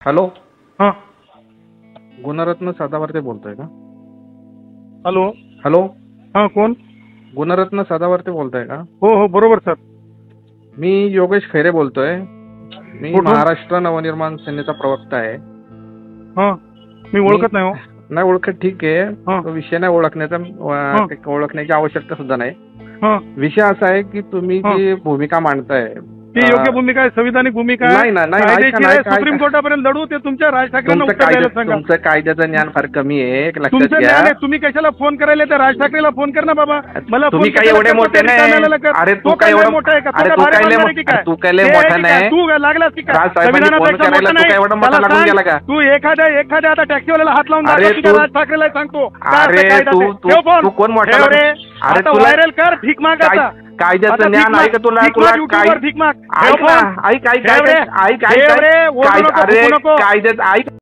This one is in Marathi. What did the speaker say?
हॅलो, हां. गुणरत्न सदावर्ते बोलतोय का? हॅलो. हॅलो, हां, कोण? गुणरत्न सदावर्ते बोलताय का? हो हो, बरोबर सर. मी योगेश खैरे बोलतोय. मी कुठून? महाराष्ट्र नवनिर्माण सेनेचा प्रवक्ता आहे. हां, मी ओळखत नाही हो. नाही ओळखत, ठीक आहे. हां. तो विषय नाही ओळखण्याचा, हां. ओळखण्याची आवश्यकता सुद्धा नाही. हां. विषय असा आहे की तुम्ही हां. जी भूमिका मांडताय ती योग्य भूमिका आहे, संविधानिक भूमिका आहे. नाही ना, नाही, कायदेशीर ऐका आहे, ना, सुप्रीम कोर्टापर्यंत लढू. ते तुमच्या राज ठाकरेंना तुमचं उत्तर द्यायला सांगा. तुमचं कायद्याचं ज्ञान फार कमी आहे, एक लक्षात तुमचं घ्या. ज्ञान आहे. तुम्ही कशाला फोन करायला? त्या राज ठाकरेला फोन कर ना बाबा. मला तुम्ही फोन काय कशाला एवढे करतो? मोठे त्या नाही. रिकाम्याला कर. अरे तो तू काय लय एवढं मोठा आहे का? अरे तो तू भारी काय लय माणूस आहे की काय? तू काय लय हे मोठा आहे की काय? नाही. तू लागलास की काय? राजसाहेबांनी फोन संविधानापेक्षा करायला मोठा तू नाही. काय एवढा मोठा मला लागून सांग, गेला का? तू एखाद्या आता टॅक्सीवाल्याला हात लावून अरे दाखव की काय तू- राज ठाकरेला सांगतो काय अरे असं कायदा तू- ते. तू- ठेव फोन. तू कोण मोठा ठेव लागून- रे. अरे आता तुला- व्हायरल कर. भीक माग आता. कायद्याचं आता ज्ञान भीक आहे का माग. तुला? भीक तुला माग, YouTubeवर भीक माग. ठेव ऐक ना, फोन. ऐक ऐक ठेव रे. ऐक ऐक ठेव रे. ऐक ओरडू नको, अरे फुकू नको. कायद्याचं ऐक.